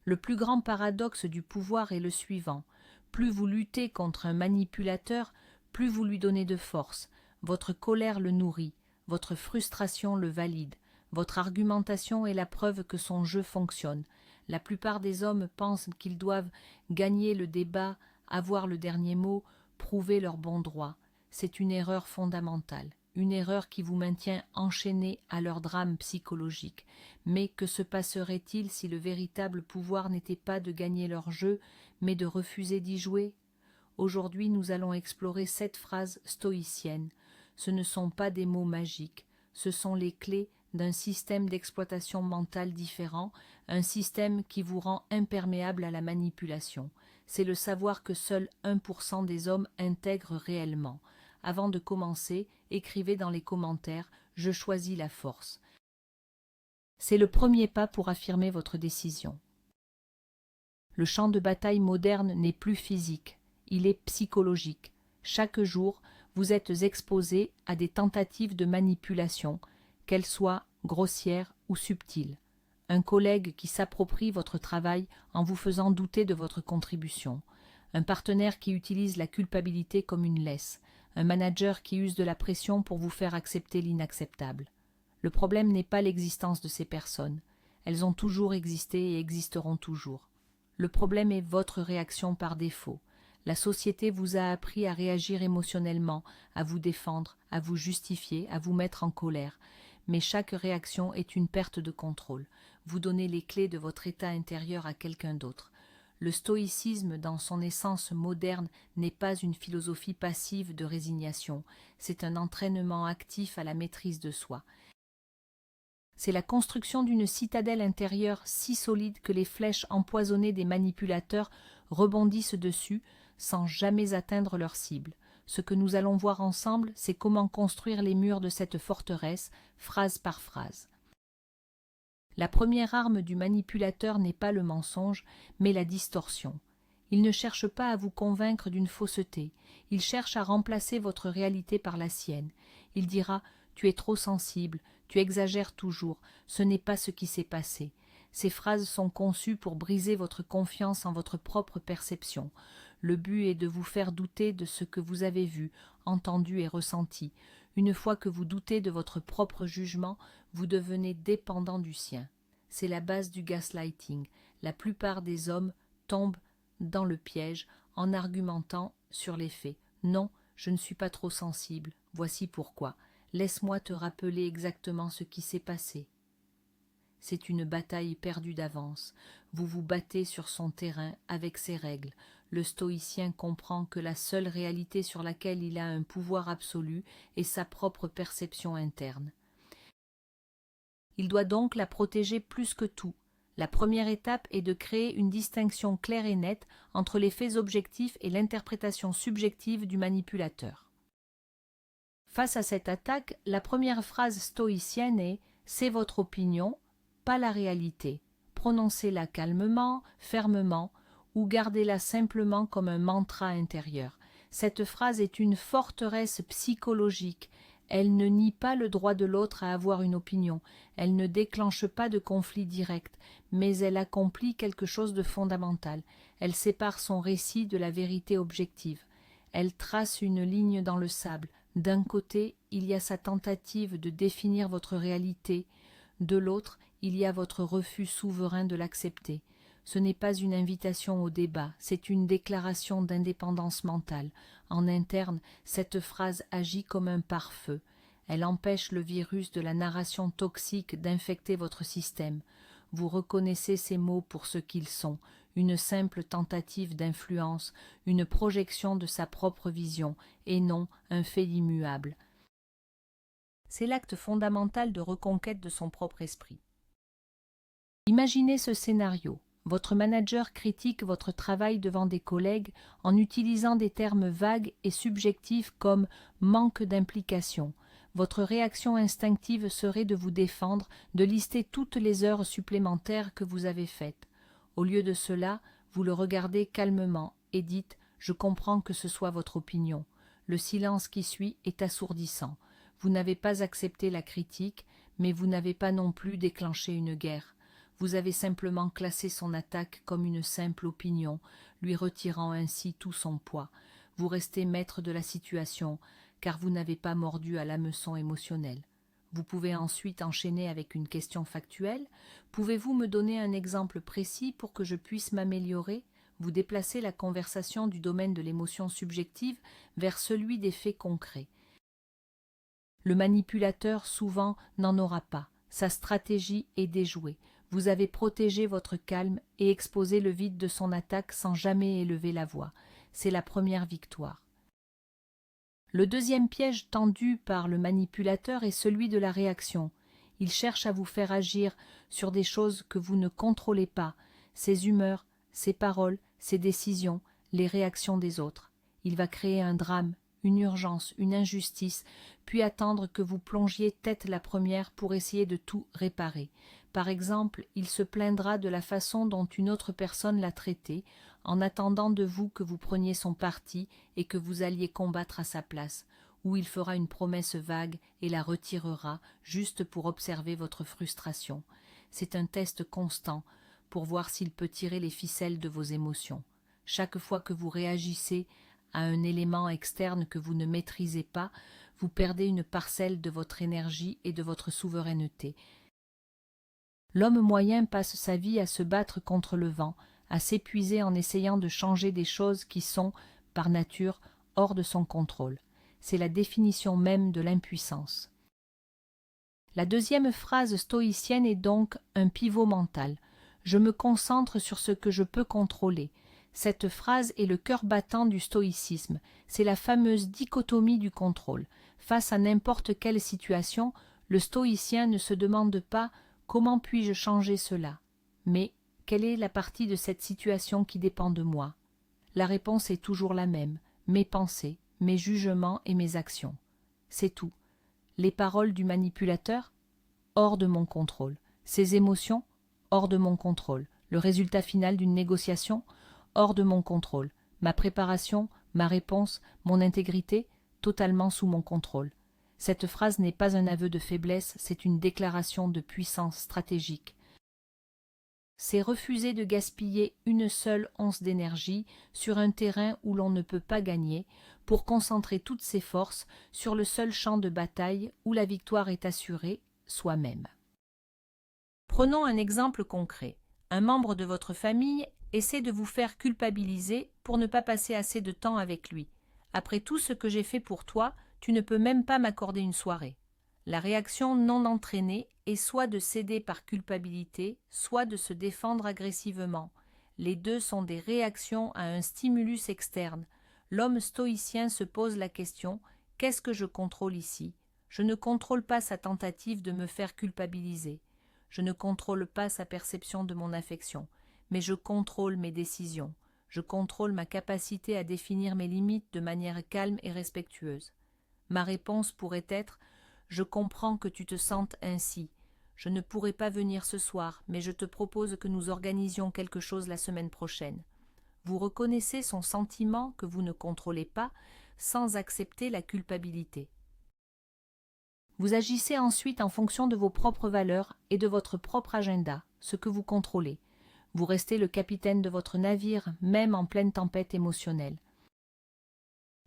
Le plus grand paradoxe du pouvoir est le suivant. Plus vous luttez contre un manipulateur, plus vous lui donnez de force. Votre colère le nourrit, votre frustration le valide, votre argumentation est la preuve que son jeu fonctionne. La plupart des hommes pensent qu'ils doivent gagner le débat, avoir le dernier mot, prouver leur bon droit. C'est une erreur fondamentale, une erreur qui vous maintient enchaîné à leur drame psychologique. Mais que se passerait-il si le véritable pouvoir n'était pas de gagner leur jeu, mais de refuser d'y jouer? Aujourd'hui, nous allons explorer 7 phrases stoïciennes. Ce ne sont pas des mots magiques, ce sont les clés d'un système d'exploitation mentale différent, un système qui vous rend imperméable à la manipulation. C'est le savoir que seul 1% des hommes intègrent réellement. Avant de commencer, écrivez dans les commentaires « Je choisis la force ». C'est le premier pas pour affirmer votre décision. Le champ de bataille moderne n'est plus physique, il est psychologique. Chaque jour, vous êtes exposé à des tentatives de manipulation, qu'elles soient grossières ou subtiles. Un collègue qui s'approprie votre travail en vous faisant douter de votre contribution. Un partenaire qui utilise la culpabilité comme une laisse. Un manager qui use de la pression pour vous faire accepter l'inacceptable. Le problème n'est pas l'existence de ces personnes. Elles ont toujours existé et existeront toujours. Le problème est votre réaction par défaut. La société vous a appris à réagir émotionnellement, à vous défendre, à vous justifier, à vous mettre en colère. Mais chaque réaction est une perte de contrôle. Vous donnez les clés de votre état intérieur à quelqu'un d'autre. Le stoïcisme, dans son essence moderne, n'est pas une philosophie passive de résignation. C'est un entraînement actif à la maîtrise de soi. C'est la construction d'une citadelle intérieure si solide que les flèches empoisonnées des manipulateurs rebondissent dessus sans jamais atteindre leur cible. Ce que nous allons voir ensemble, c'est comment construire les murs de cette forteresse, phrase par phrase. La première arme du manipulateur n'est pas le mensonge, mais la distorsion. Il ne cherche pas à vous convaincre d'une fausseté, il cherche à remplacer votre réalité par la sienne. Il dira « Tu es trop sensible », tu exagères toujours, ce n'est pas ce qui s'est passé. Ces phrases sont conçues pour briser votre confiance en votre propre perception. Le but est de vous faire douter de ce que vous avez vu, entendu et ressenti. Une fois que vous doutez de votre propre jugement, vous devenez dépendant du sien. C'est la base du gaslighting. La plupart des hommes tombent dans le piège en argumentant sur les faits. Non, je ne suis pas trop sensible. Voici pourquoi. Laisse-moi te rappeler exactement ce qui s'est passé. C'est une bataille perdue d'avance. Vous vous battez sur son terrain avec ses règles. Le stoïcien comprend que la seule réalité sur laquelle il a un pouvoir absolu est sa propre perception interne. Il doit donc la protéger plus que tout. La première étape est de créer une distinction claire et nette entre les faits objectifs et l'interprétation subjective du manipulateur. Face à cette attaque, la première phrase stoïcienne est « C'est votre opinion, pas la réalité ». Prononcez-la calmement, fermement, ou gardez-la simplement comme un mantra intérieur. Cette phrase est une forteresse psychologique. Elle ne nie pas le droit de l'autre à avoir une opinion, elle ne déclenche pas de conflit direct, mais elle accomplit quelque chose de fondamental. Elle sépare son récit de la vérité objective. Elle trace une ligne dans le sable. D'un côté, il y a sa tentative de définir votre réalité, de l'autre, il y a votre refus souverain de l'accepter. Ce n'est pas une invitation au débat, c'est une déclaration d'indépendance mentale. En interne, cette phrase agit comme un pare-feu. Elle empêche le virus de la narration toxique d'infecter votre système. Vous reconnaissez ces mots pour ce qu'ils sont, une simple tentative d'influence, une projection de sa propre vision, et non un fait immuable. C'est l'acte fondamental de reconquête de son propre esprit. Imaginez ce scénario. Votre manager critique votre travail devant des collègues en utilisant des termes vagues et subjectifs comme « manque d'implication ». Votre réaction instinctive serait de vous défendre, de lister toutes les heures supplémentaires que vous avez faites. Au lieu de cela, vous le regardez calmement et dites « Je comprends que ce soit votre opinion ». Le silence qui suit est assourdissant. Vous n'avez pas accepté la critique, mais vous n'avez pas non plus déclenché une guerre. Vous avez simplement classé son attaque comme une simple opinion, lui retirant ainsi tout son poids. Vous restez maître de la situation, car vous n'avez pas mordu à l'hameçon émotionnel. Vous pouvez ensuite enchaîner avec une question factuelle. Pouvez-vous me donner un exemple précis pour que je puisse m'améliorer? Vous déplacez la conversation du domaine de l'émotion subjective vers celui des faits concrets. Le manipulateur souvent n'en aura pas. Sa stratégie est déjouée. Vous avez protégé votre calme et exposé le vide de son attaque sans jamais élever la voix. C'est la première victoire. Le deuxième piège tendu par le manipulateur est celui de la réaction. Il cherche à vous faire agir sur des choses que vous ne contrôlez pas, ses humeurs, ses paroles, ses décisions, les réactions des autres. Il va créer un drame, une urgence, une injustice, puis attendre que vous plongiez tête la première pour essayer de tout réparer. Par exemple, il se plaindra de la façon dont une autre personne l'a traité, en attendant de vous que vous preniez son parti et que vous alliez combattre à sa place, ou il fera une promesse vague et la retirera juste pour observer votre frustration. C'est un test constant pour voir s'il peut tirer les ficelles de vos émotions. Chaque fois que vous réagissez à un élément externe que vous ne maîtrisez pas, vous perdez une parcelle de votre énergie et de votre souveraineté. L'homme moyen passe sa vie à se battre contre le vent, à s'épuiser en essayant de changer des choses qui sont, par nature, hors de son contrôle. C'est la définition même de l'impuissance. La deuxième phrase stoïcienne est donc un pivot mental. Je me concentre sur ce que je peux contrôler. Cette phrase est le cœur battant du stoïcisme. C'est la fameuse dichotomie du contrôle. Face à n'importe quelle situation, le stoïcien ne se demande pas « comment puis-je changer cela ?» mais « quelle est la partie de cette situation qui dépend de moi ?» La réponse est toujours la même, mes pensées, mes jugements et mes actions. C'est tout. Les paroles du manipulateur, hors de mon contrôle. Ses émotions, hors de mon contrôle. Le résultat final d'une négociation, hors de mon contrôle. Ma préparation, ma réponse, mon intégrité, totalement sous mon contrôle. Cette phrase n'est pas un aveu de faiblesse, c'est une déclaration de puissance stratégique. C'est refuser de gaspiller une seule once d'énergie sur un terrain où l'on ne peut pas gagner, pour concentrer toutes ses forces sur le seul champ de bataille où la victoire est assurée, soi-même. Prenons un exemple concret. Un membre de votre famille essaie de vous faire culpabiliser pour ne pas passer assez de temps avec lui. Après tout ce que j'ai fait pour toi, tu ne peux même pas m'accorder une soirée. La réaction non entraînée est soit de céder par culpabilité, soit de se défendre agressivement. Les deux sont des réactions à un stimulus externe. L'homme stoïcien se pose la question « Qu'est-ce que je contrôle ici ?» Je ne contrôle pas sa tentative de me faire culpabiliser. Je ne contrôle pas sa perception de mon affection, mais je contrôle mes décisions. Je contrôle ma capacité à définir mes limites de manière calme et respectueuse. Ma réponse pourrait être « Je comprends que tu te sentes ainsi. Je ne pourrai pas venir ce soir, mais je te propose que nous organisions quelque chose la semaine prochaine. » Vous reconnaissez son sentiment que vous ne contrôlez pas sans accepter la culpabilité. Vous agissez ensuite en fonction de vos propres valeurs et de votre propre agenda, ce que vous contrôlez. Vous restez le capitaine de votre navire, même en pleine tempête émotionnelle.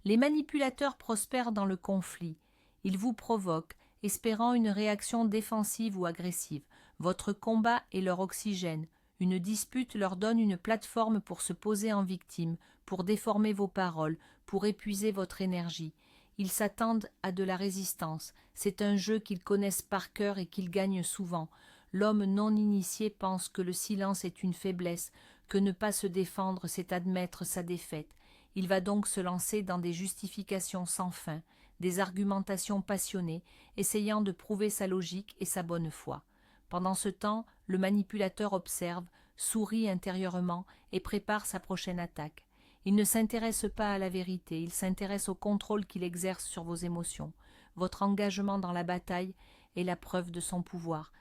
Les manipulateurs prospèrent dans le conflit. Ils vous provoquent, espérant une réaction défensive ou agressive. Votre combat est leur oxygène. Une dispute leur donne une plateforme pour se poser en victime, pour déformer vos paroles, pour épuiser votre énergie. Ils s'attendent à de la résistance. C'est un jeu qu'ils connaissent par cœur et qu'ils gagnent souvent. L'homme non initié pense que le silence est une faiblesse, que ne pas se défendre, c'est admettre sa défaite. Il va donc se lancer dans des justifications sans fin, des argumentations passionnées, essayant de prouver sa logique et sa bonne foi. Pendant ce temps, le manipulateur observe, sourit intérieurement et prépare sa prochaine attaque. Il ne s'intéresse pas à la vérité, il s'intéresse au contrôle qu'il exerce sur vos émotions. Votre engagement dans la bataille est la preuve de son pouvoir.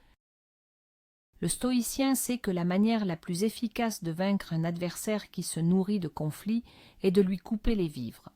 Le stoïcien sait que la manière la plus efficace de vaincre un adversaire qui se nourrit de conflits est de lui couper les vivres.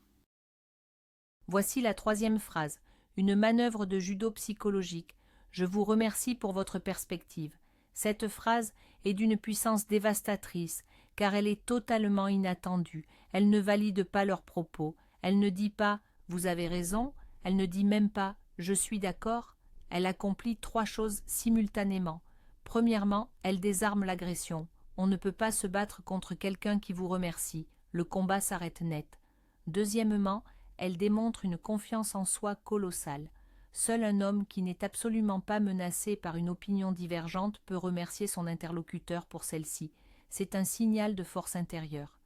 Voici la troisième phrase, une manœuvre de judo psychologique. Je vous remercie pour votre perspective. Cette phrase est d'une puissance dévastatrice, car elle est totalement inattendue, elle ne valide pas leurs propos, elle ne dit pas « vous avez raison », elle ne dit même pas « je suis d'accord », elle accomplit 3 choses simultanément. Premièrement, elle désarme l'agression. On ne peut pas se battre contre quelqu'un qui vous remercie, le combat s'arrête net. Deuxièmement, elle démontre une confiance en soi colossale. Seul un homme qui n'est absolument pas menacé par une opinion divergente peut remercier son interlocuteur pour celle-ci. C'est un signal de force intérieure.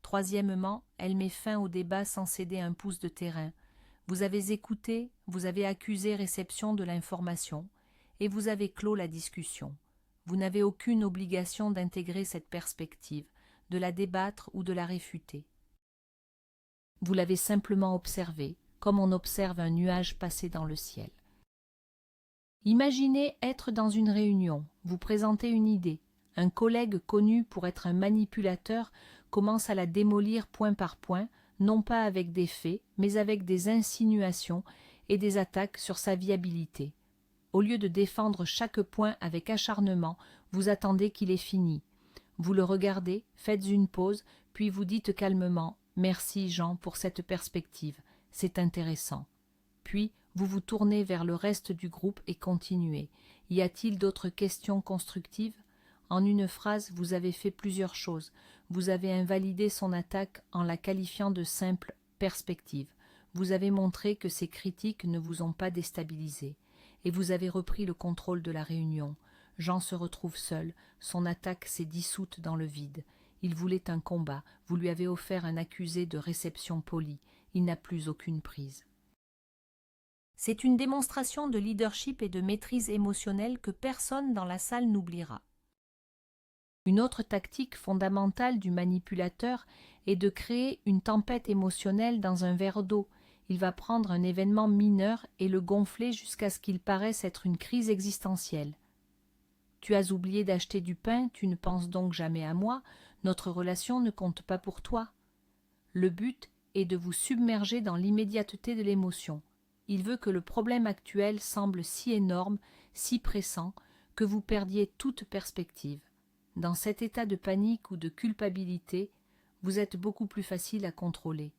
Troisièmement, elle met fin au débat sans céder un pouce de terrain. Vous avez écouté, vous avez accusé réception de l'information, et vous avez clos la discussion. Vous n'avez aucune obligation d'intégrer cette perspective, de la débattre ou de la réfuter. Vous l'avez simplement observée, comme on observe un nuage passer dans le ciel. Imaginez être dans une réunion, vous présentez une idée. Un collègue connu pour être un manipulateur commence à la démolir point par point, non pas avec des faits, mais avec des insinuations et des attaques sur sa viabilité. Au lieu de défendre chaque point avec acharnement, vous attendez qu'il ait fini. Vous le regardez, faites une pause, puis vous dites calmement « Merci Jean pour cette perspective, c'est intéressant ». Puis vous vous tournez vers le reste du groupe et continuez. Y a-t-il d'autres questions constructives ? En une phrase, vous avez fait plusieurs choses. Vous avez invalidé son attaque en la qualifiant de simple perspective. Vous avez montré que ses critiques ne vous ont pas déstabilisé. Et vous avez repris le contrôle de la réunion. Jean se retrouve seul, son attaque s'est dissoute dans le vide. Il voulait un combat, vous lui avez offert un accusé de réception polie, il n'a plus aucune prise. C'est une démonstration de leadership et de maîtrise émotionnelle que personne dans la salle n'oubliera. Une autre tactique fondamentale du manipulateur est de créer une tempête émotionnelle dans un verre d'eau. Il va prendre un événement mineur et le gonfler jusqu'à ce qu'il paraisse être une crise existentielle. Tu as oublié d'acheter du pain, tu ne penses donc jamais à moi, notre relation ne compte pas pour toi. Le but est de vous submerger dans l'immédiateté de l'émotion. Il veut que le problème actuel semble si énorme, si pressant, que vous perdiez toute perspective. Dans cet état de panique ou de culpabilité, vous êtes beaucoup plus facile à contrôler.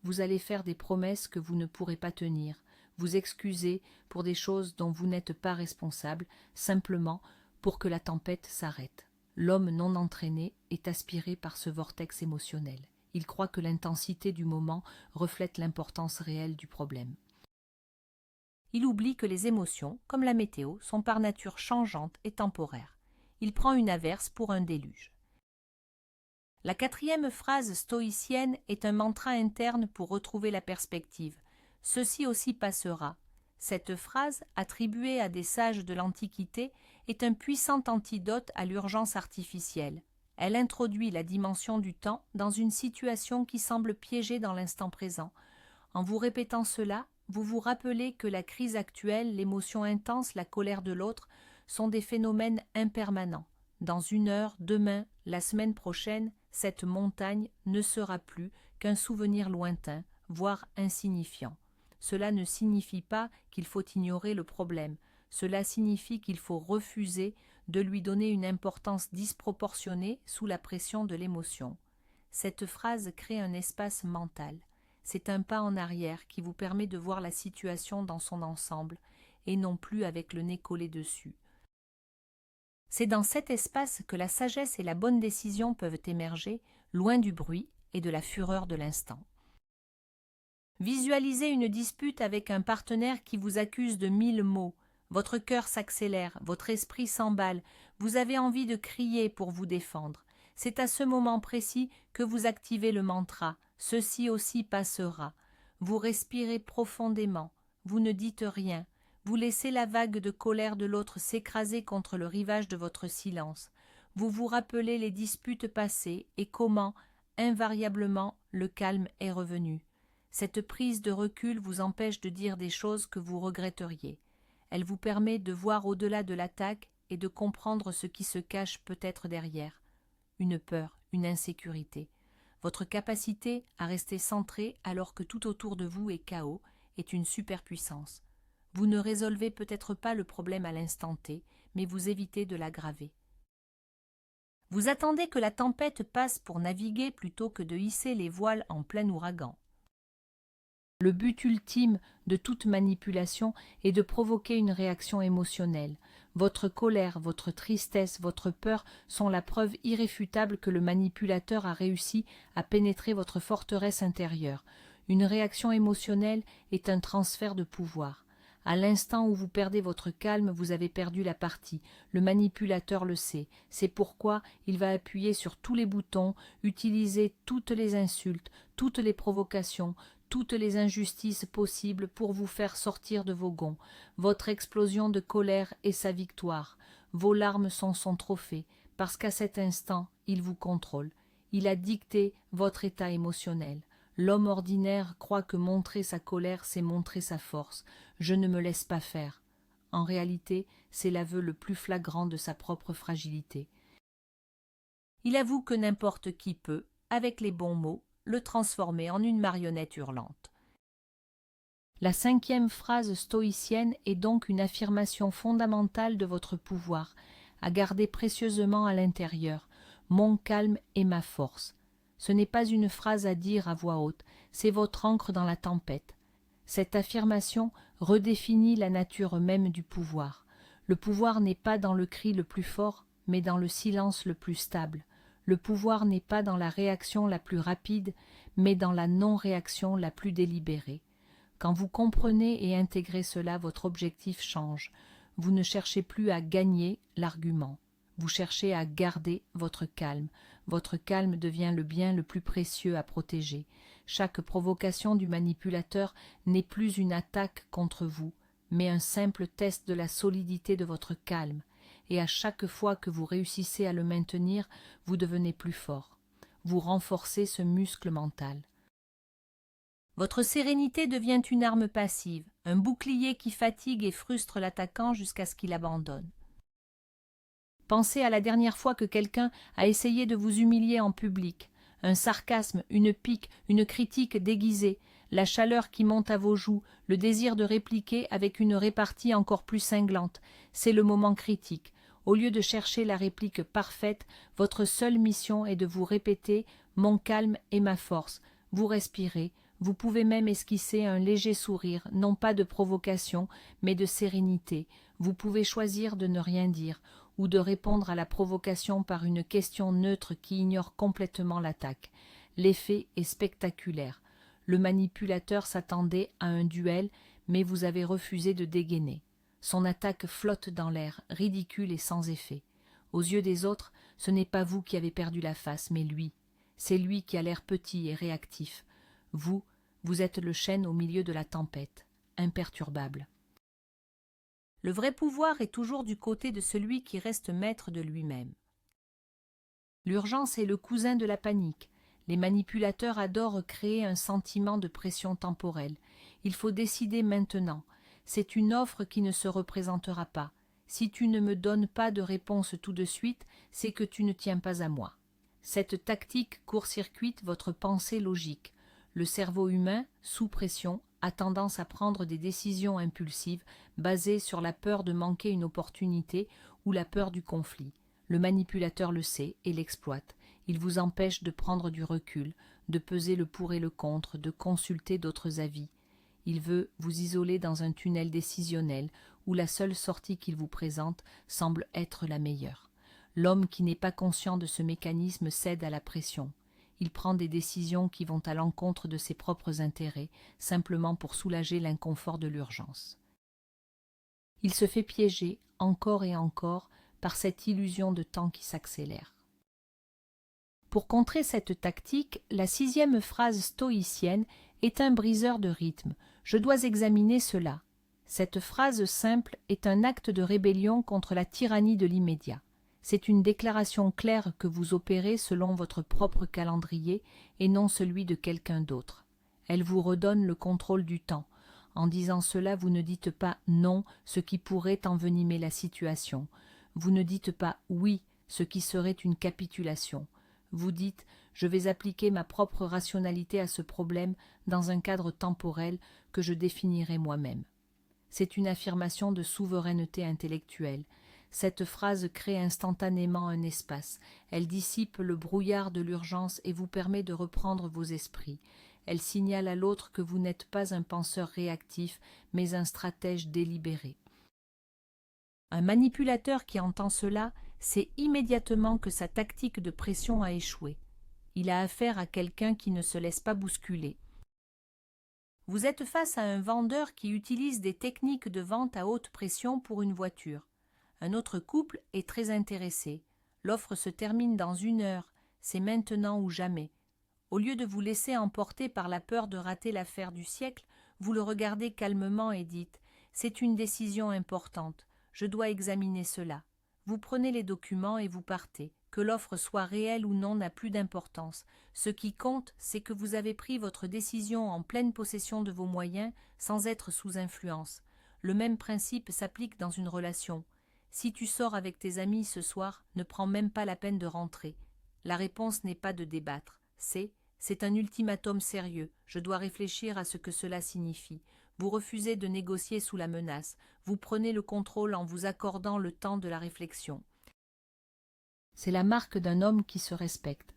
Vous allez faire des promesses que vous ne pourrez pas tenir, vous excuser pour des choses dont vous n'êtes pas responsable, simplement pour que la tempête s'arrête. L'homme non entraîné est aspiré par ce vortex émotionnel. Il croit que l'intensité du moment reflète l'importance réelle du problème. Il oublie que les émotions, comme la météo, sont par nature changeantes et temporaires. Il prend une averse pour un déluge. La 4e phrase stoïcienne est un mantra interne pour retrouver la perspective. Ceci aussi passera. Cette phrase, attribuée à des sages de l'Antiquité, est un puissant antidote à l'urgence artificielle. Elle introduit la dimension du temps dans une situation qui semble piégée dans l'instant présent. En vous répétant cela, vous vous rappelez que la crise actuelle, l'émotion intense, la colère de l'autre sont des phénomènes impermanents. Dans 1 heure, demain, la semaine prochaine, cette montagne ne sera plus qu'un souvenir lointain, voire insignifiant. Cela ne signifie pas qu'il faut ignorer le problème. Cela signifie qu'il faut refuser de lui donner une importance disproportionnée sous la pression de l'émotion. Cette phrase crée un espace mental. C'est un pas en arrière qui vous permet de voir la situation dans son ensemble et non plus avec le nez collé dessus. C'est dans cet espace que la sagesse et la bonne décision peuvent émerger, loin du bruit et de la fureur de l'instant. Visualisez une dispute avec un partenaire qui vous accuse de 1000 mots. Votre cœur s'accélère, votre esprit s'emballe, vous avez envie de crier pour vous défendre. C'est à ce moment précis que vous activez le mantra « Ceci aussi passera ». Vous respirez profondément, vous ne dites rien, vous laissez la vague de colère de l'autre s'écraser contre le rivage de votre silence. Vous vous rappelez les disputes passées et comment, invariablement, le calme est revenu. Cette prise de recul vous empêche de dire des choses que vous regretteriez. Elle vous permet de voir au-delà de l'attaque et de comprendre ce qui se cache peut-être derrière. Une peur, une insécurité. Votre capacité à rester centré alors que tout autour de vous est chaos est une superpuissance. Vous ne résolvez peut-être pas le problème à l'instant T, mais vous évitez de l'aggraver. Vous attendez que la tempête passe pour naviguer plutôt que de hisser les voiles en plein ouragan. Le but ultime de toute manipulation est de provoquer une réaction émotionnelle. Votre colère, votre tristesse, votre peur sont la preuve irréfutable que le manipulateur a réussi à pénétrer votre forteresse intérieure. Une réaction émotionnelle est un transfert de pouvoir. À l'instant où vous perdez votre calme, vous avez perdu la partie. Le manipulateur le sait. C'est pourquoi il va appuyer sur tous les boutons, utiliser toutes les insultes, toutes les provocations, toutes les injustices possibles pour vous faire sortir de vos gonds. Votre explosion de colère est sa victoire. Vos larmes sont son trophée, parce qu'à cet instant, il vous contrôle. Il a dicté votre état émotionnel. L'homme ordinaire croit que montrer sa colère, c'est montrer sa force. Je ne me laisse pas faire. En réalité, c'est l'aveu le plus flagrant de sa propre fragilité. Il avoue que n'importe qui peut, avec les bons mots, le transformer en une marionnette hurlante. La 5e phrase stoïcienne est donc une affirmation fondamentale de votre pouvoir, à garder précieusement à l'intérieur. Mon calme est ma force. Ce n'est pas une phrase à dire à voix haute, c'est votre ancre dans la tempête. Cette affirmation redéfinit la nature même du pouvoir. Le pouvoir n'est pas dans le cri le plus fort, mais dans le silence le plus stable. Le pouvoir n'est pas dans la réaction la plus rapide, mais dans la non-réaction la plus délibérée. Quand vous comprenez et intégrez cela, votre objectif change. Vous ne cherchez plus à gagner l'argument. Vous cherchez à garder votre calme. Votre calme devient le bien le plus précieux à protéger. Chaque provocation du manipulateur n'est plus une attaque contre vous, mais un simple test de la solidité de votre calme. Et à chaque fois que vous réussissez à le maintenir, vous devenez plus fort. Vous renforcez ce muscle mental. Votre sérénité devient une arme passive, un bouclier qui fatigue et frustre l'attaquant jusqu'à ce qu'il abandonne. Pensez à la dernière fois que quelqu'un a essayé de vous humilier en public. Un sarcasme, une pique, une critique déguisée, la chaleur qui monte à vos joues, le désir de répliquer avec une répartie encore plus cinglante. C'est le moment critique. Au lieu de chercher la réplique parfaite, votre seule mission est de vous répéter « Mon calme est ma force ». Vous respirez, vous pouvez même esquisser un léger sourire, non pas de provocation, mais de sérénité. Vous pouvez choisir de ne rien dire, ou de répondre à la provocation par une question neutre qui ignore complètement l'attaque. L'effet est spectaculaire. Le manipulateur s'attendait à un duel, mais vous avez refusé de dégainer. Son attaque flotte dans l'air, ridicule et sans effet. Aux yeux des autres, ce n'est pas vous qui avez perdu la face, mais lui. C'est lui qui a l'air petit et réactif. Vous êtes le chêne au milieu de la tempête, imperturbable. Le vrai pouvoir est toujours du côté de celui qui reste maître de lui-même. L'urgence est le cousin de la panique. Les manipulateurs adorent créer un sentiment de pression temporelle. Il faut décider maintenant. C'est une offre qui ne se représentera pas. Si tu ne me donnes pas de réponse tout de suite, c'est que tu ne tiens pas à moi. Cette tactique court-circuite votre pensée logique. Le cerveau humain, sous pression, a tendance à prendre des décisions impulsives basées sur la peur de manquer une opportunité ou la peur du conflit. Le manipulateur le sait et l'exploite. Il vous empêche de prendre du recul, de peser le pour et le contre, de consulter d'autres avis. Il veut vous isoler dans un tunnel décisionnel où la seule sortie qu'il vous présente semble être la meilleure. L'homme qui n'est pas conscient de ce mécanisme cède à la pression. Il prend des décisions qui vont à l'encontre de ses propres intérêts, simplement pour soulager l'inconfort de l'urgence. Il se fait piéger, encore et encore, par cette illusion de temps qui s'accélère. Pour contrer cette tactique, la 6e phrase stoïcienne est un briseur de rythme. Je dois examiner cela. Cette phrase simple est un acte de rébellion contre la tyrannie de l'immédiat. C'est une déclaration claire que vous opérez selon votre propre calendrier et non celui de quelqu'un d'autre. Elle vous redonne le contrôle du temps. En disant cela, vous ne dites pas « non », ce qui pourrait envenimer la situation. Vous ne dites pas « oui », ce qui serait une capitulation. Vous dites « je vais appliquer ma propre rationalité à ce problème dans un cadre temporel que je définirai moi-même ». C'est une affirmation de souveraineté intellectuelle. Cette phrase crée instantanément un espace. Elle dissipe le brouillard de l'urgence et vous permet de reprendre vos esprits. Elle signale à l'autre que vous n'êtes pas un penseur réactif, mais un stratège délibéré. Un manipulateur qui entend cela sait immédiatement que sa tactique de pression a échoué. Il a affaire à quelqu'un qui ne se laisse pas bousculer. Vous êtes face à un vendeur qui utilise des techniques de vente à haute pression pour une voiture. Un autre couple est très intéressé. L'offre se termine dans 1 heure. C'est maintenant ou jamais. Au lieu de vous laisser emporter par la peur de rater l'affaire du siècle, vous le regardez calmement et dites « C'est une décision importante. Je dois examiner cela. » Vous prenez les documents et vous partez. Que l'offre soit réelle ou non n'a plus d'importance. Ce qui compte, c'est que vous avez pris votre décision en pleine possession de vos moyens, sans être sous influence. Le même principe s'applique dans une relation. Si tu sors avec tes amis ce soir, ne prends même pas la peine de rentrer. La réponse n'est pas de débattre. C'est un ultimatum sérieux. Je dois réfléchir à ce que cela signifie. Vous refusez de négocier sous la menace. Vous prenez le contrôle en vous accordant le temps de la réflexion. C'est la marque d'un homme qui se respecte.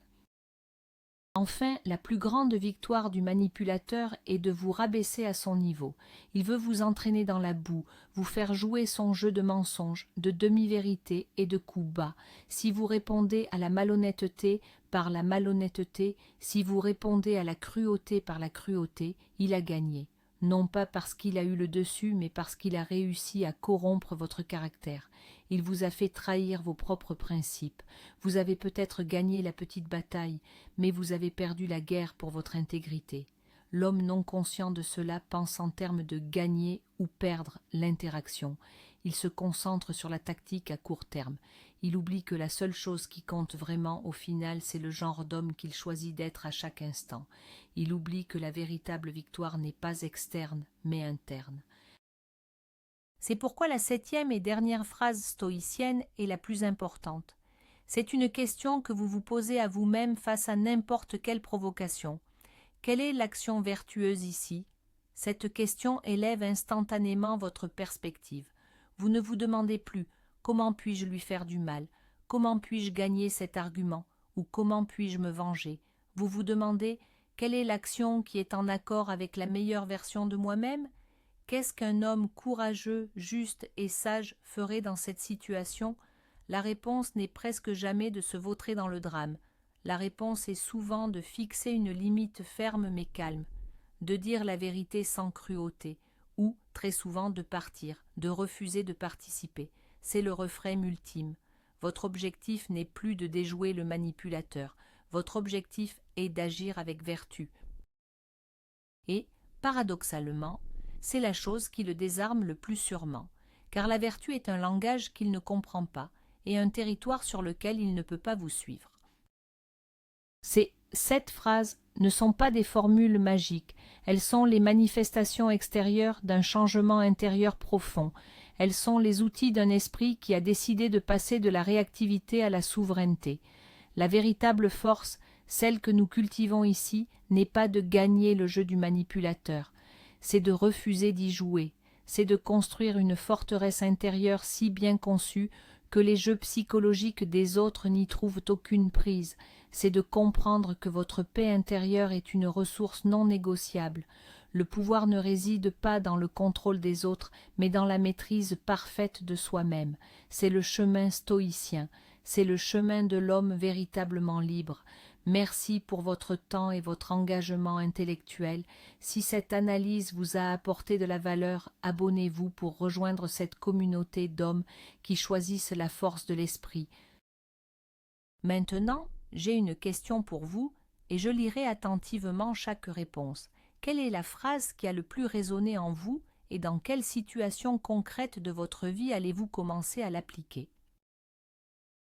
Enfin, la plus grande victoire du manipulateur est de vous rabaisser à son niveau. Il veut vous entraîner dans la boue, vous faire jouer son jeu de mensonges, de demi-vérités et de coups bas. Si vous répondez à la malhonnêteté par la malhonnêteté, si vous répondez à la cruauté par la cruauté, il a gagné. Non pas parce qu'il a eu le dessus, mais parce qu'il a réussi à corrompre votre caractère. Il vous a fait trahir vos propres principes. Vous avez peut-être gagné la petite bataille, mais vous avez perdu la guerre pour votre intégrité. L'homme non conscient de cela pense en termes de gagner ou perdre l'interaction. Il se concentre sur la tactique à court terme. Il oublie que la seule chose qui compte vraiment au final, c'est le genre d'homme qu'il choisit d'être à chaque instant. Il oublie que la véritable victoire n'est pas externe, mais interne. C'est pourquoi la 7e et dernière phrase stoïcienne est la plus importante. C'est une question que vous vous posez à vous-même face à n'importe quelle provocation. Quelle est l'action vertueuse ici? Cette question élève instantanément votre perspective. Vous ne vous demandez plus « Comment puis-je lui faire du mal? Comment puis-je gagner cet argument? Ou comment puis-je me venger ?» Vous vous demandez « Quelle est l'action qui est en accord avec la meilleure version de moi-même? Qu'est-ce qu'un homme courageux, juste et sage ferait dans cette situation? » La réponse n'est presque jamais de se vautrer dans le drame. La réponse est souvent de fixer une limite ferme mais calme, de dire la vérité sans cruauté, ou, très souvent, de partir, de refuser de participer. C'est le refrain ultime. Votre objectif n'est plus de déjouer le manipulateur. Votre objectif est d'agir avec vertu. Et, paradoxalement, c'est la chose qui le désarme le plus sûrement, car la vertu est un langage qu'il ne comprend pas et un territoire sur lequel il ne peut pas vous suivre. Ces 7 phrases ne sont pas des formules magiques, elles sont les manifestations extérieures d'un changement intérieur profond, elles sont les outils d'un esprit qui a décidé de passer de la réactivité à la souveraineté. La véritable force, celle que nous cultivons ici, n'est pas de gagner le jeu du manipulateur, c'est de refuser d'y jouer, c'est de construire une forteresse intérieure si bien conçue que les jeux psychologiques des autres n'y trouvent aucune prise, c'est de comprendre que votre paix intérieure est une ressource non négociable. Le pouvoir ne réside pas dans le contrôle des autres, mais dans la maîtrise parfaite de soi-même. C'est le chemin stoïcien, c'est le chemin de l'homme véritablement libre. Merci pour votre temps et votre engagement intellectuel. Si cette analyse vous a apporté de la valeur, abonnez-vous pour rejoindre cette communauté d'hommes qui choisissent la force de l'esprit. Maintenant, j'ai une question pour vous et je lirai attentivement chaque réponse. Quelle est la phrase qui a le plus résonné en vous et dans quelle situation concrète de votre vie allez-vous commencer à l'appliquer?